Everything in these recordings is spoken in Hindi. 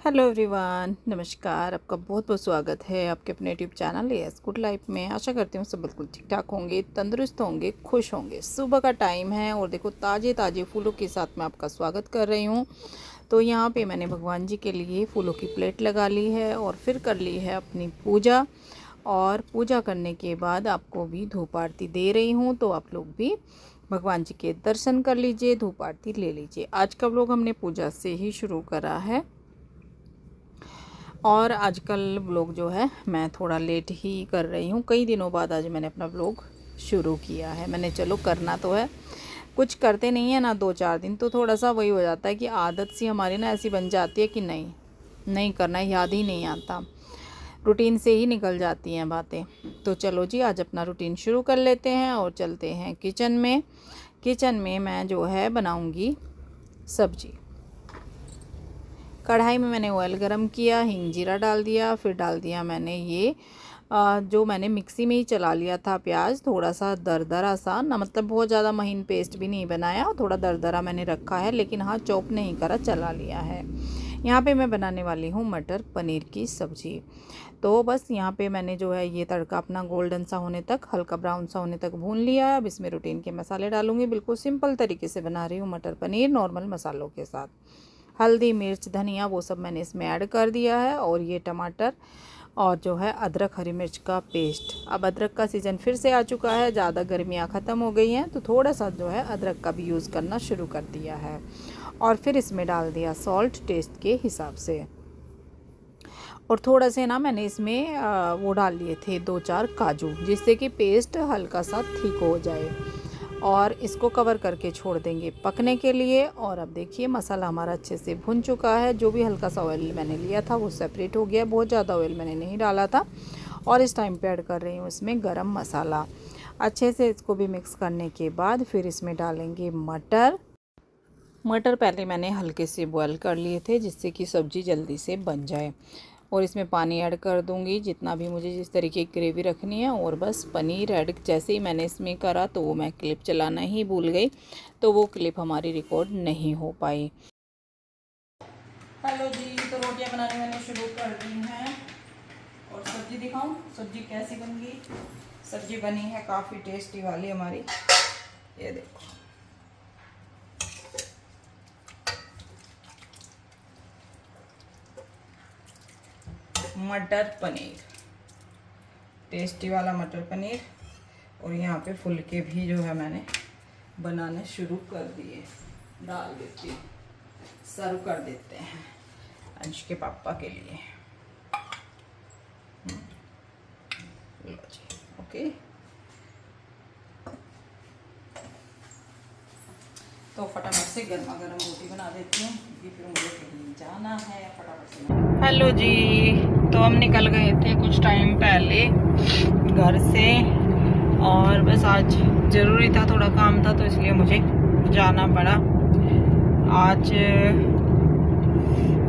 हेलो एवरीवन, नमस्कार। आपका बहुत बहुत स्वागत है आपके अपने YouTube channel yes good life में। आशा करती हूँ सब बिल्कुल ठीक ठाक होंगे, तंदुरुस्त होंगे, खुश होंगे। सुबह का टाइम है और देखो ताज़े ताज़े फूलों के साथ मैं आपका स्वागत कर रही हूँ। तो यहाँ पे मैंने भगवान जी के लिए फूलों की प्लेट लगा ली है और फिर कर ली है अपनी पूजा। और पूजा करने के बाद आपको भी धूप आरती दे रही हूँ, तो आप लोग भी भगवान जी के दर्शन कर लीजिए, धूप आरती ले लीजिए। आज का व्लॉग हमने पूजा से ही शुरू करा है और आजकल व्लॉग जो है मैं थोड़ा लेट ही कर रही हूँ। कई दिनों बाद आज मैंने अपना व्लॉग शुरू किया है। मैंने चलो करना तो है, कुछ करते नहीं है ना 2-4 दिन, तो थोड़ा सा वही हो जाता है कि आदत सी हमारी ना ऐसी बन जाती है कि नहीं करना, याद ही नहीं आता, रूटीन से ही निकल जाती हैं बातें। तो चलो जी, आज अपना रूटीन शुरू कर लेते हैं और चलते हैं किचन में। किचन में मैं जो है बनाऊँगी सब्जी। कढ़ाई में मैंने ऑयल गरम किया, हींग जीरा डाल दिया, फिर डाल दिया मैंने ये जो मैंने मिक्सी में ही चला लिया था प्याज, थोड़ा सा दरदरा सा ना, मतलब बहुत ज़्यादा महीन पेस्ट भी नहीं बनाया, थोड़ा दरदरा मैंने रखा है, लेकिन हाँ चॉप नहीं करा, चला लिया है। यहाँ पे मैं बनाने वाली हूँ मटर पनीर की सब्ज़ी। तो बस यहाँ पे मैंने जो है ये तड़का अपना गोल्डन सा होने तक, हल्का ब्राउन सा होने तक भून लिया है। अब इसमें रूटीन के मसाले डालूँगी। बिल्कुल सिंपल तरीके से बना रही हूँ मटर पनीर, नॉर्मल मसालों के साथ। हल्दी, मिर्च, धनिया वो सब मैंने इसमें ऐड कर दिया है, और ये टमाटर और जो है अदरक हरी मिर्च का पेस्ट। अब अदरक का सीज़न फिर से आ चुका है, ज़्यादा गर्मियाँ ख़त्म हो गई हैं, तो थोड़ा सा जो है अदरक का भी यूज़ करना शुरू कर दिया है। और फिर इसमें डाल दिया सॉल्ट टेस्ट के हिसाब से, और थोड़ा से ना मैंने इसमें वो डाल लिए थे 2-4 काजू, जिससे कि पेस्ट हल्का सा थिक हो जाए। और इसको कवर करके छोड़ देंगे पकने के लिए। और अब देखिए मसाला हमारा अच्छे से भुन चुका है। जो भी हल्का सा ऑयल मैंने लिया था वो सेपरेट हो गया, बहुत ज़्यादा ऑयल मैंने नहीं डाला था। और इस टाइम पे ऐड कर रही हूँ इसमें गरम मसाला। अच्छे से इसको भी मिक्स करने के बाद फिर इसमें डालेंगे मटर पहले मैंने हल्के से बॉयल कर लिए थे, जिससे कि सब्ज़ी जल्दी से बन जाए। और इसमें पानी ऐड कर दूंगी जितना भी मुझे जिस तरीके की ग्रेवी रखनी है। और बस पनीर ऐड जैसे ही मैंने इसमें करा तो वो मैं क्लिप चलाना ही भूल गई, तो वो क्लिप हमारी रिकॉर्ड नहीं हो पाई। हेलो जी, तो रोटियां बनाने मैंने शुरू कर दी हैं। और सब्जी दिखाऊं सब्जी कैसी बन गई। सब्जी बनी है काफ़ी टेस्टी वाली हमारी, ये देखो। मटर पनीर, टेस्टी वाला मटर पनीर। और यहाँ पे फुलके भी जो है मैंने बनाने शुरू कर दिए। डाल देती हूँ, सर्व कर देते हैं अंश के पापा के लिए। लो जी, ओके। तो फटाफट से गर्मा गर्म रोटी बना देती हूँ, क्योंकि फिर मुझे कहीं जाना है। फटाफट से। हेलो जी, तो हम निकल गए थे कुछ टाइम पहले घर से, और बस आज ज़रूरी था, थोड़ा काम था, तो इसलिए मुझे जाना पड़ा। आज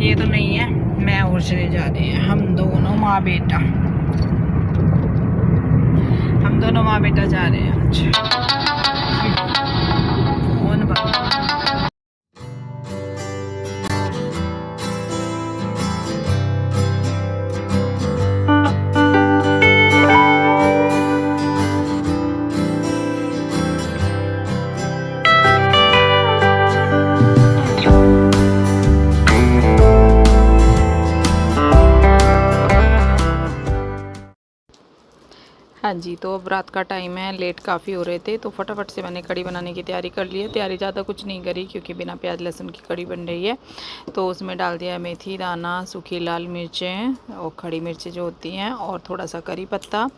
ये तो नहीं है, मैं और चले जा रहे हैं, हम दोनों माँ बेटा जा रहे हैं आज। हाँ जी, तो अब रात का टाइम है, लेट काफ़ी हो रहे थे, तो फटाफट से मैंने कढ़ी बनाने की तैयारी कर ली है। तैयारी ज़्यादा कुछ नहीं करी, क्योंकि बिना प्याज लहसुन की कढ़ी बन रही है। तो उसमें डाल दिया मेथी दाना, सूखी लाल मिर्चें और खड़ी मिर्चें जो होती हैं, और थोड़ा सा करी पत्ता।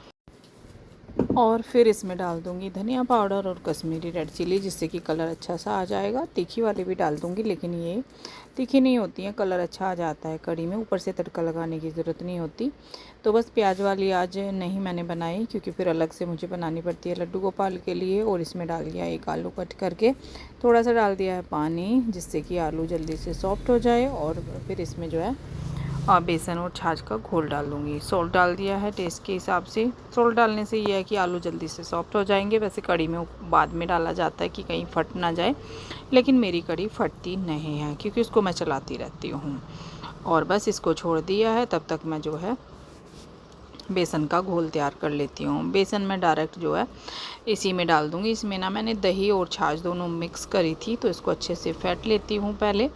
और फिर इसमें डाल दूंगी धनिया पाउडर और कश्मीरी रेड चिली, जिससे कि कलर अच्छा सा आ जाएगा। तीखी वाली भी डाल दूंगी, लेकिन ये तीखी नहीं होती है, कलर अच्छा आ जाता है कढ़ी में, ऊपर से तड़का लगाने की ज़रूरत नहीं होती। तो बस प्याज वाली आज नहीं मैंने बनाई, क्योंकि फिर अलग से मुझे बनानी पड़ती है लड्डू गोपाल के लिए। और इसमें डाल दिया एक आलू कट करके, थोड़ा सा डाल दिया है पानी, जिससे कि आलू जल्दी से सॉफ्ट हो जाए। और फिर इसमें जो है बेसन और छाछ का घोल डाल दूँगी। सॉल्ट डाल दिया है टेस्ट के हिसाब से। सॉल्ट डालने से ये है कि आलू जल्दी से सॉफ्ट हो जाएंगे। वैसे कढ़ी में बाद में डाला जाता है कि कहीं फट ना जाए, लेकिन मेरी कढ़ी फटती नहीं है, क्योंकि उसको मैं चलाती रहती हूँ। और बस इसको छोड़ दिया है। तब तक मैं जो है बेसन का घोल तैयार कर लेती हूँ। बेसन मैं डायरेक्ट जो है इसी में डाल दूँगी। इसमें ना मैंने दही और छाछ दोनों मिक्स करी थी, तो इसको अच्छे से फेंट लेती हूँ पहले।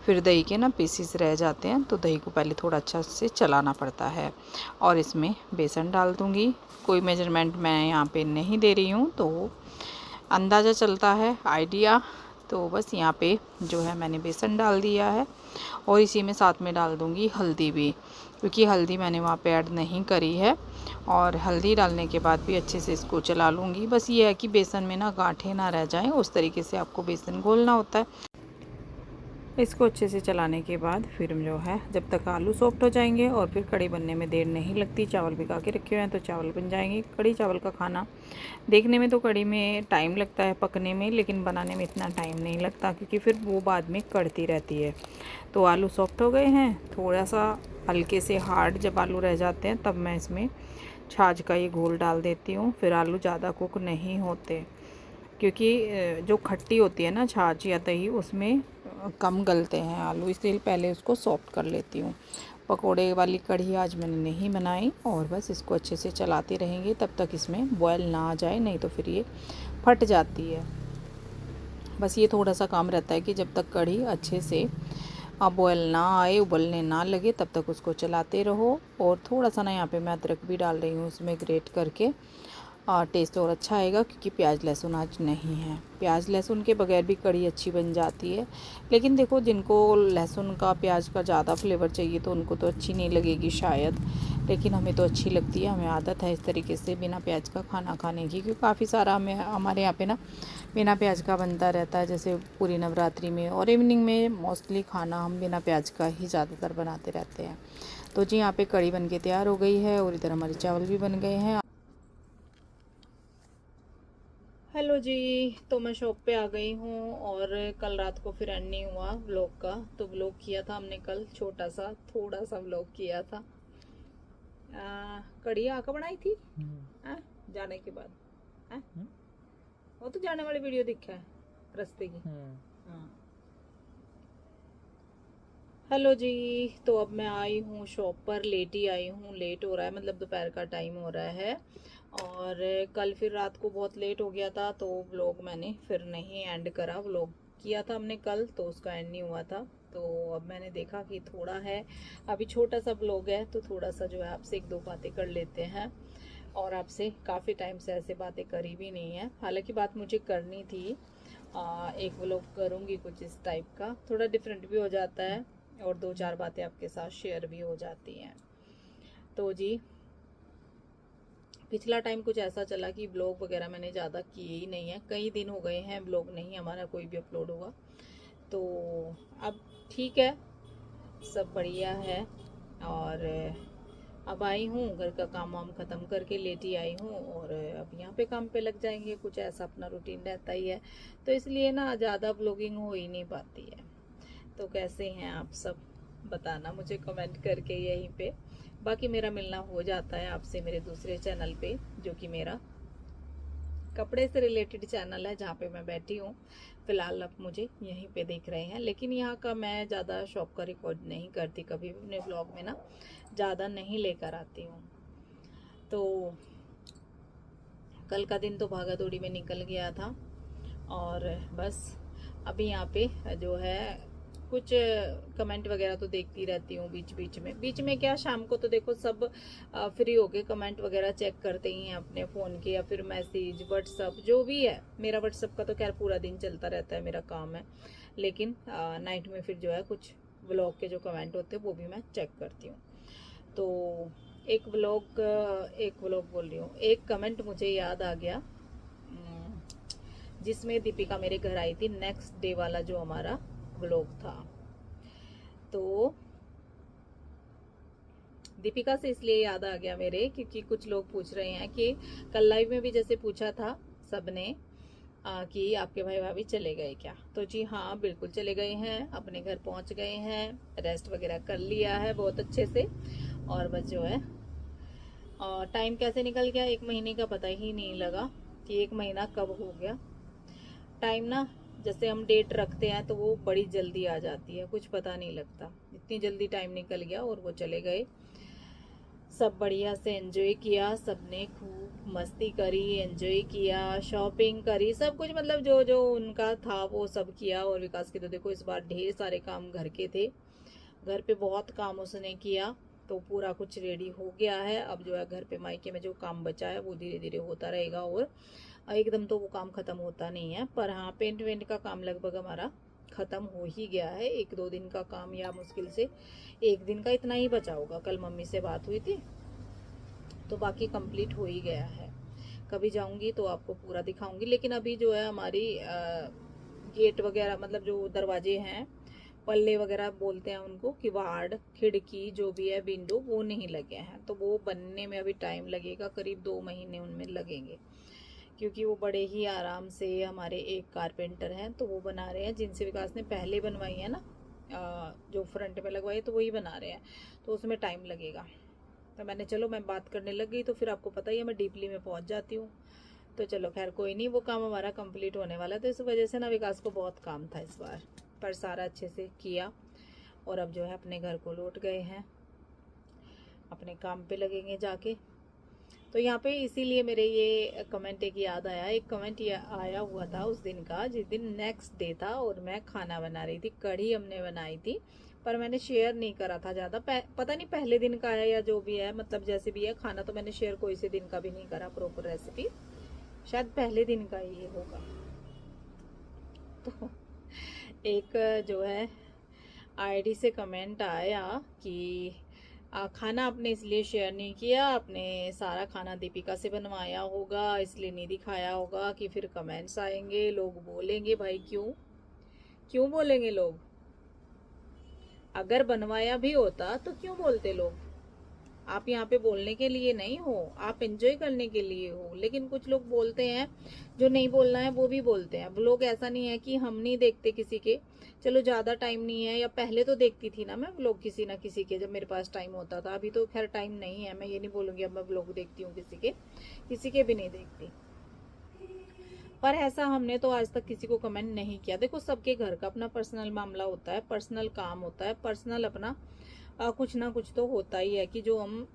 फिर दही के ना पीसीस रह जाते हैं, तो दही को पहले थोड़ा अच्छा से चलाना पड़ता है। और इसमें बेसन डाल दूँगी। कोई मेजरमेंट मैं यहाँ पे नहीं दे रही हूँ, तो अंदाज़ा चलता है, आइडिया। तो बस यहाँ पे जो है मैंने बेसन डाल दिया है, और इसी में साथ में डाल दूँगी हल्दी भी, क्योंकि हल्दी मैंने वहाँ पे ऐड नहीं करी है। और हल्दी डालने के बाद भी अच्छे से इसको चला लूँगी। बस ये है कि बेसन में ना गांठें ना रह जाएं, उस तरीके से आपको बेसन घोलना होता है। इसको अच्छे से चलाने के बाद फिर जो है जब तक आलू सॉफ्ट हो जाएंगे, और फिर कढ़ी बनने में देर नहीं लगती। चावल भिगा के रखे हुए हैं, तो चावल बन जाएंगे। कढ़ी चावल का खाना देखने में तो कढ़ी में टाइम लगता है पकने में, लेकिन बनाने में इतना टाइम नहीं लगता, क्योंकि फिर वो बाद में कढ़ती रहती है। तो आलू सॉफ्ट हो गए हैं, थोड़ा सा हल्के से हार्ड जब आलू रह जाते हैं, तब मैं इसमें छाछ का ये घोल डाल देती हूँ। फिर आलू ज़्यादा कुक नहीं होते, क्योंकि जो खट्टी होती है ना छाछ या दही, उसमें कम गलते हैं आलू, इसलिए पहले उसको सॉफ्ट कर लेती हूँ। पकोड़े वाली कढ़ी आज मैंने नहीं बनाई, और बस इसको अच्छे से चलाते रहेंगे तब तक इसमें बॉयल ना आ जाए, नहीं तो फिर ये फट जाती है। बस ये थोड़ा सा काम रहता है कि जब तक कढ़ी अच्छे से बॉयल ना आए, उबलने ना लगे, तब तक उसको चलाते रहो। और थोड़ा सा ना यहाँ पे मैं अदरक भी डाल रही हूँ उसमें ग्रेट करके, टेस्ट और अच्छा आएगा, क्योंकि प्याज लहसुन आज नहीं है। प्याज लहसुन के बगैर भी कढ़ी अच्छी बन जाती है, लेकिन देखो जिनको लहसुन का प्याज का ज़्यादा फ्लेवर चाहिए तो उनको तो अच्छी नहीं लगेगी शायद, लेकिन हमें तो अच्छी लगती है। हमें आदत है इस तरीके से बिना प्याज का खाना खाने की, क्योंकि काफ़ी सारा हमारे यहाँ पे ना बिना प्याज का बनता रहता है, जैसे पूरी नवरात्रि में और इवनिंग में मोस्टली खाना हम बिना प्याज का ही ज़्यादातर बनाते रहते हैं। तो जी यहाँ पे कढ़ी बन के तैयार हो गई है, और इधर हमारे चावल भी बन गए हैं। हेलो जी, तो मैं शॉप पे आ गई हूँ, और कल रात को फिर एंड नहीं हुआ व्लॉग का। तो व्लॉग किया था हमने कल, छोटा सा थोड़ा सा व्लॉग किया था। कढ़ी आका बनाई थी जाने के बाद। वो तो जाने वाली वीडियो दिखा है रास्ते की। हाँ। हेलो जी, तो अब मैं आई हूँ शॉप पर, लेट ही आई हूँ, लेट हो रहा है, मतलब दोपहर का टाइम हो रहा है। और कल फिर रात को बहुत लेट हो गया था, तो व्लॉग मैंने फिर नहीं एंड करा। व्लॉग किया था हमने कल, तो उसका एंड नहीं हुआ था। तो अब मैंने देखा कि थोड़ा है, अभी छोटा सा व्लॉग है, तो थोड़ा सा जो है आपसे एक दो बातें कर लेते हैं। और आपसे काफ़ी टाइम से ऐसे बातें करी भी नहीं है, हालांकि बात मुझे करनी थी। एक व्लॉग करूँगी कुछ इस टाइप का, थोड़ा डिफरेंट भी हो जाता है, और दो चार बातें आपके साथ शेयर भी हो जाती हैं। तो जी पिछला टाइम कुछ ऐसा चला कि ब्लॉग वगैरह मैंने ज़्यादा किए ही नहीं है, कई दिन हो गए हैं ब्लॉग नहीं हमारा कोई भी अपलोड हुआ। तो अब ठीक है, सब बढ़िया है। और अब आई हूँ, घर का काम वाम ख़त्म करके लेटी आई हूँ, और अब यहाँ पे काम पे लग जाएंगे। कुछ ऐसा अपना रूटीन रहता ही है, तो इसलिए ना ज़्यादा ब्लॉगिंग हो ही नहीं पाती है। तो कैसे हैं आप सब, बताना मुझे कमेंट करके यहीं पे। बाकी मेरा मिलना हो जाता है आपसे मेरे दूसरे चैनल पे, जो कि मेरा कपड़े से रिलेटेड चैनल है, जहाँ पे मैं बैठी हूँ। फिलहाल आप मुझे यहीं पे देख रहे हैं, लेकिन यहाँ का मैं ज़्यादा शॉप का रिकॉर्ड नहीं करती, कभी भी अपने ब्लॉग में ना ज़्यादा नहीं लेकर आती हूँ। तो कल का दिन तो भागा दौड़ी में निकल गया था, और बस अभी यहाँ पे जो है कुछ कमेंट वगैरह तो देखती रहती हूँ बीच में क्या, शाम को तो देखो सब फ्री होके कमेंट वगैरह चेक करते ही हैं अपने फ़ोन के, या फिर मैसेज व्हाट्सअप जो भी है। मेरा व्हाट्सअप का तो खैर पूरा दिन चलता रहता है, मेरा काम है, लेकिन नाइट में फिर जो है कुछ व्लॉग के जो कमेंट होते हैं वो भी मैं चेक करती हूँ। तो एक व्लॉग बोल रही हूँ, एक कमेंट मुझे याद आ गया, जिसमें दीपिका मेरे घर आई थी, नेक्स्ट डे वाला जो हमारा व्लॉग था। तो दीपिका से इसलिए याद आ गया मेरे, क्योंकि कुछ लोग पूछ रहे हैं कि कल लाइव में भी जैसे पूछा था सबने कि आपके भाई भाभी चले गए क्या। तो जी हाँ, बिल्कुल चले गए हैं, अपने घर पहुंच गए हैं, रेस्ट वगैरह कर लिया है बहुत अच्छे से। और बस जो है टाइम कैसे निकल गया, 1 महीने का पता ही नहीं लगा कि 1 महीना कब हो गया। टाइम ना जैसे हम डेट रखते हैं तो वो बड़ी जल्दी आ जाती है, कुछ पता नहीं लगता, इतनी जल्दी टाइम निकल गया और वो चले गए। सब बढ़िया से एंजॉय किया, सबने खूब मस्ती करी, एंजॉय किया, शॉपिंग करी, सब कुछ मतलब जो जो उनका था वो सब किया। और विकास के तो देखो इस बार ढेर सारे काम घर के थे, घर पे बहुत काम उसने किया, तो पूरा कुछ रेडी हो गया है। अब जो है घर पे मायके में जो काम बचा है वो धीरे धीरे होता रहेगा, और एकदम तो वो काम खत्म होता नहीं है। पर हाँ, पेंट वेंट का काम लगभग हमारा खत्म हो ही गया है, 1-2 दिन का काम, या मुश्किल से 1 दिन का इतना ही बचा होगा। कल मम्मी से बात हुई थी तो बाकी कंप्लीट हो ही गया है। कभी जाऊंगी तो आपको पूरा दिखाऊंगी। लेकिन अभी जो है हमारी गेट वगैरह, मतलब जो दरवाजे हैं, पल्ले वगैरह बोलते हैं उनको, कि वार्ड, खिड़की जो भी है, विंडो, वो नहीं लगे हैं, तो वो बनने में अभी टाइम लगेगा, करीब 2 महीने उनमें लगेंगे। क्योंकि वो बड़े ही आराम से, हमारे एक कारपेंटर हैं तो वो बना रहे हैं, जिनसे विकास ने पहले बनवाई है ना, जो फ्रंट में लगवाई तो वही बना रहे हैं, तो उसमें टाइम लगेगा। तो मैंने चलो मैं बात करने लग गई तो फिर आपको पता ही है मैं डीपली में पहुंच जाती हूँ। तो चलो खैर कोई नहीं, वो काम हमारा कंप्लीट होने वाला है, तो इस वजह से ना विकास को बहुत काम था इस बार, पर सारा अच्छे से किया। और अब जो है अपने घर को लौट गए हैं, अपने काम पे लगेंगे जाके। तो यहाँ पे इसीलिए मेरे ये कमेंट एक याद आया, एक कमेंट ये आया हुआ था उस दिन का, जिस दिन नेक्स्ट डे था और मैं खाना बना रही थी, कढ़ी हमने बनाई थी, पर मैंने शेयर नहीं करा था ज़्यादा। पता नहीं पहले दिन का है या जो भी है, मतलब जैसे भी है, खाना तो मैंने शेयर कोई से दिन का भी नहीं करा, प्रॉपर रेसिपी शायद पहले दिन का ही होगा। तो एक जो है आईडी से कमेंट आया कि खाना आपने इसलिए शेयर नहीं किया, आपने सारा खाना दीपिका से बनवाया होगा इसलिए नहीं दिखाया होगा, कि फिर कमेंट्स आएंगे, लोग बोलेंगे। भाई क्यों क्यों बोलेंगे लोग? अगर बनवाया भी होता तो क्यों बोलते लोग? आप यहाँ पे बोलने के लिए नहीं हो, आप एंजॉय करने के लिए हो। लेकिन कुछ लोग बोलते हैं, जो नहीं बोलना है वो भी बोलते हैं। लोग ऐसा नहीं है कि हम नहीं देखते किसी के, चलो ज्यादा टाइम नहीं है, या पहले तो देखती थी ना मैं व्लॉग किसी ना किसी के, जब मेरे पास टाइम होता था। अभी तो खैर टाइम नहीं है, मैं ये नहीं बोलूंगी अब मैं व्लॉग देखती हूँ किसी के भी नहीं देखती। पर ऐसा हमने तो आज तक किसी को कमेंट नहीं किया। देखो सबके घर का अपना पर्सनल मामला होता है, पर्सनल काम होता है, पर्सनल अपना कुछ ना कुछ तो होता ही है, कि जो हम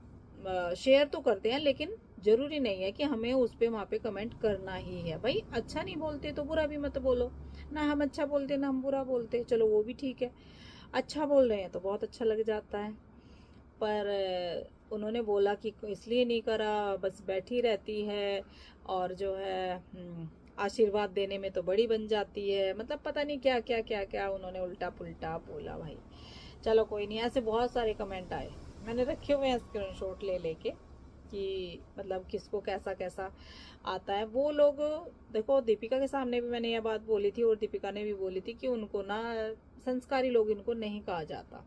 शेयर तो करते हैं, लेकिन जरूरी नहीं है कि हमें उस पे वहाँ पे कमेंट करना ही है। भाई अच्छा नहीं बोलते तो बुरा भी मत बोलो ना, हम अच्छा बोलते ना हम बुरा बोलते, चलो वो भी ठीक है। अच्छा बोल रहे हैं तो बहुत अच्छा लग जाता है। पर उन्होंने बोला कि इसलिए नहीं करा, बस बैठी रहती है, और जो है आशीर्वाद देने में तो बड़ी बन जाती है, मतलब पता नहीं क्या क्या क्या क्या उन्होंने उल्टा पुल्टा बोला। भाई चलो कोई नहीं, ऐसे बहुत सारे कमेंट आए, मैंने रखे हुए हैं स्क्रीनशॉट ले लेके, कि मतलब किसको कैसा कैसा आता है। वो लोग देखो, दीपिका के सामने भी मैंने ये बात बोली थी, और दीपिका ने भी बोली थी कि उनको ना संस्कारी लोग इनको नहीं कहा जाता,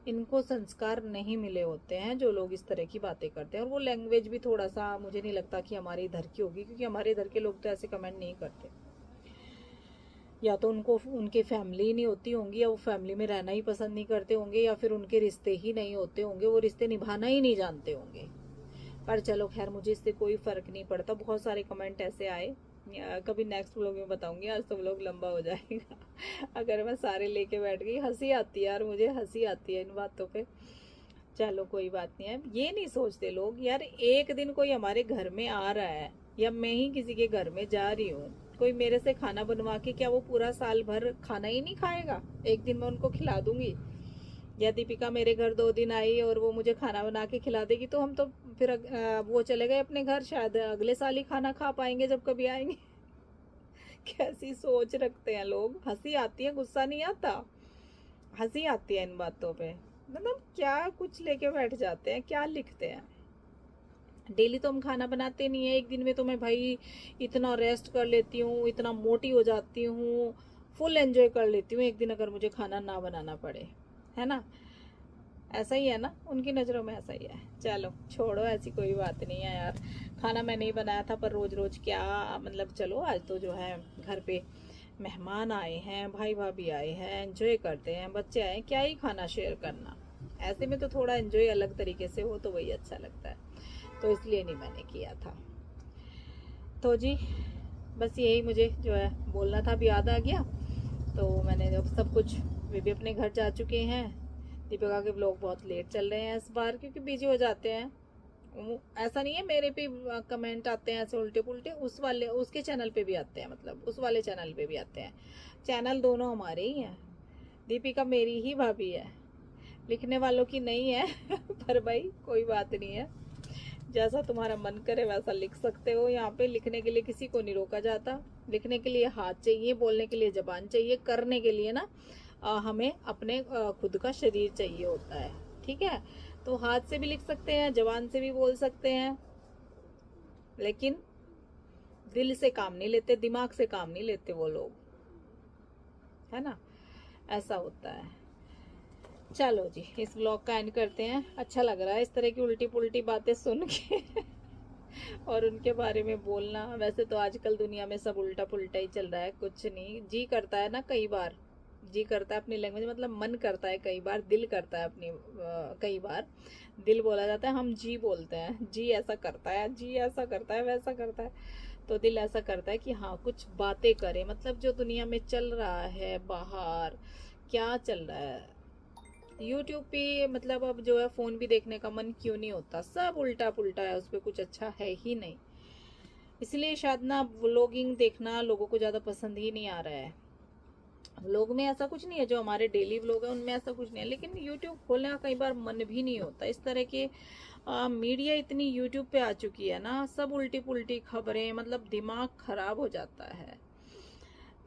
इनको संस्कार नहीं मिले होते हैं जो लोग इस तरह की बातें करते हैं। और वो लैंग्वेज भी थोड़ा सा मुझे नहीं लगता कि हमारे इधर की होगी, क्योंकि हमारे इधर के लोग तो ऐसे कमेंट नहीं करते। या तो उनको उनके फैमिली नहीं होती होंगी, या वो फैमिली में रहना ही पसंद नहीं करते होंगे, या फिर उनके रिश्ते ही नहीं होते होंगे, वो रिश्ते निभाना ही नहीं जानते होंगे। पर चलो खैर मुझे इससे कोई फर्क नहीं पड़ता। बहुत सारे कमेंट ऐसे आए, कभी नेक्स्ट व्लॉग में बताऊंगी, आज तो व्लॉग लंबा हो जाएगा अगर मैं सारे लेके बैठ गई। हंसी आती है यार, मुझे हंसी आती है इन बातों पे। चलो कोई बात नहीं है। ये नहीं सोचते लोग यार, एक दिन कोई हमारे घर में आ रहा है, या मैं ही किसी के घर में जा रही हूँ, कोई मेरे से खाना बनवा के, क्या वो पूरा साल भर खाना ही नहीं खाएगा? एक दिन मैं उनको खिला दूंगी। या दीपिका मेरे घर 2 दिन आई और वो मुझे खाना बना के खिला देगी, तो हम तो फिर वो चले गए अपने घर, शायद अगले साल ही खाना खा पाएंगे जब कभी आएंगे कैसी सोच रखते हैं लोग। हंसी आती है, गुस्सा नहीं आता, हंसी आती है इन बातों पे। मतलब क्या कुछ लेके बैठ जाते हैं, क्या लिखते हैं। डेली तो हम खाना बनाते नहीं है, एक दिन में तो मैं भाई इतना रेस्ट कर लेती हूँ, इतना मोटी हो जाती हूँ, फुल एंजॉय कर लेती हूँ एक दिन, अगर मुझे खाना ना बनाना पड़े, है ना? ऐसा ही है ना, उनकी नज़रों में ऐसा ही है। चलो छोड़ो, ऐसी कोई बात नहीं है यार। खाना मैंने ही बनाया था, पर रोज रोज क्या, मतलब चलो आज तो जो है घर पे मेहमान आए हैं, भाई भाभी आए हैं, एंजॉय करते हैं, बच्चे आए, क्या ही खाना शेयर करना। ऐसे में तो थोड़ा एंजॉय अलग तरीके से हो तो वही अच्छा लगता है, तो इसलिए नहीं मैंने किया था। तो जी बस यही मुझे जो है बोलना था, अभी याद आ गया। तो मैंने जब सब कुछ, वे भी अपने घर जा चुके हैं। दीपिका के ब्लॉग बहुत लेट चल रहे हैं इस बार, क्योंकि बिजी हो जाते हैं। ऐसा नहीं है, मेरे पे कमेंट आते हैं ऐसे उल्टे पुल्टे, उस वाले उसके चैनल पे भी आते हैं, मतलब उस वाले चैनल पे भी आते हैं। चैनल दोनों हमारे ही हैं। दीपिका मेरी ही भाभी है, लिखने वालों की नहीं है। पर भाई कोई बात नहीं है, जैसा तुम्हारा मन करे वैसा लिख सकते हो। यहाँ पे लिखने के लिए किसी को नहीं रोका जाता। लिखने के लिए हाथ चाहिए, बोलने के लिए जबान चाहिए, करने के लिए ना हमें अपने खुद का शरीर चाहिए होता है। ठीक है, तो हाथ से भी लिख सकते हैं, जबान से भी बोल सकते हैं, लेकिन दिल से काम नहीं लेते, दिमाग से काम नहीं लेते वो लोग, है ना, ऐसा होता है। चलो जी, इस ब्लॉग का एंड करते हैं। अच्छा लग रहा है इस तरह की उल्टी पुल्टी बातें सुन के और उनके बारे में बोलना। वैसे तो आजकल दुनिया में सब उल्टा पुल्टा ही चल रहा है, कुछ नहीं। जी करता है ना, कई बार जी करता है अपनी लैंग्वेज, मतलब मन करता है कई बार, दिल करता है अपनी कई बार दिल बोला जाता है, हम जी बोलते हैं। जी ऐसा करता है, जी ऐसा करता है, वैसा करता है। तो दिल ऐसा करता है कि हाँ कुछ बातें करे, मतलब जो दुनिया में चल रहा है बाहर, क्या चल रहा है यूट्यूब पे, मतलब अब जो है फ़ोन भी देखने का मन क्यों नहीं होता, सब उल्टा पुल्टा है, उस पर कुछ अच्छा है ही नहीं। इसलिए शायद ना व्लॉगिंग देखना लोगों को ज़्यादा पसंद ही नहीं आ रहा है। व्लॉग में ऐसा कुछ नहीं है, जो हमारे डेली व्लॉग है उनमें ऐसा कुछ नहीं है, लेकिन यूट्यूब खोलने का कई बार मन भी नहीं होता। इस तरह के मीडिया इतनी यूट्यूब पे आ चुकी है ना, सब उल्टी पुल्टी खबरें, मतलब दिमाग खराब हो जाता है।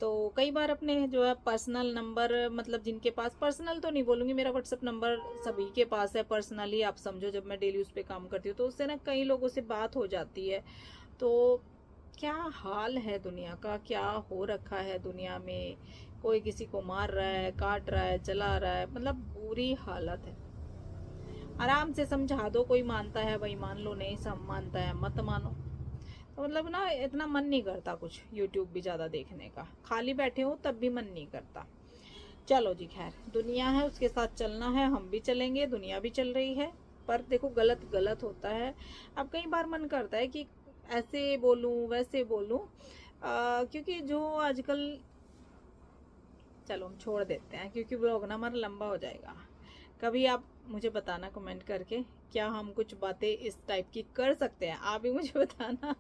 तो कई बार अपने जो है पर्सनल नंबर, मतलब जिनके पास, पर्सनल तो नहीं बोलूँगी, मेरा व्हाट्सअप नंबर सभी के पास है, पर्सनली आप समझो, जब मैं डेली उस पर काम करती हूँ तो उससे ना कई लोगों से बात हो जाती है। तो क्या हाल है दुनिया का, क्या हो रखा है दुनिया में, कोई किसी को मार रहा है, काट रहा है, जला रहा है, मतलब बुरी हालत है। आराम से समझा दो, कोई मानता है भाई मान लो, नहीं सब मानता है मत मानो। तो मतलब ना इतना मन नहीं करता कुछ यूट्यूब भी ज़्यादा देखने का, खाली बैठे हो तब भी मन नहीं करता। चलो जी, खैर दुनिया है उसके साथ चलना है, हम भी चलेंगे, दुनिया भी चल रही है। पर देखो गलत गलत होता है। अब कई बार मन करता है कि ऐसे बोलूं वैसे बोलूं, क्योंकि जो आजकल, चलो हम छोड़ देते हैं, क्योंकि ब्लॉग ना हमारा लंबा हो जाएगा। कभी आप मुझे बताना कमेंट करके, क्या हम कुछ बातें इस टाइप की कर सकते हैं, आप भी मुझे बताना।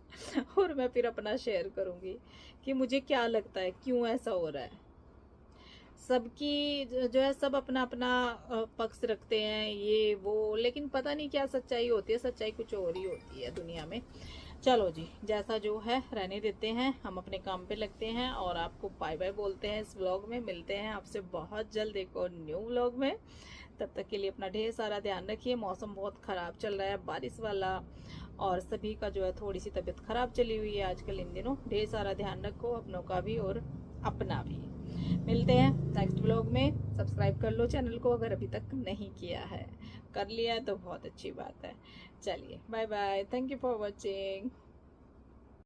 और मैं फिर अपना शेयर करूँगी कि मुझे क्या लगता है, क्यों ऐसा हो रहा है। सबकी जो है, सब अपना अपना पक्ष रखते हैं ये वो, लेकिन पता नहीं क्या सच्चाई होती है, सच्चाई कुछ और ही होती है दुनिया में। चलो जी, जैसा जो है रहने देते हैं, हम अपने काम पे लगते हैं और आपको बाय बाय बोलते हैं। इस व्लॉग में मिलते हैं आपसे बहुत जल्द एक और न्यू व्लॉग में। तब तक के लिए अपना ढेर सारा ध्यान रखिए। मौसम बहुत ख़राब चल रहा है, बारिश वाला, और सभी का जो है थोड़ी सी तबीयत ख़राब चली हुई है आजकल इन दिनों। ढेर सारा ध्यान रखो, अपनों का भी और अपना भी। मिलते हैं नेक्स्ट व्लॉग में। सब्सक्राइब कर लो चैनल को अगर अभी तक नहीं किया है, कर लिया है तो बहुत अच्छी बात है। चलिए bye bye, thank you for watching.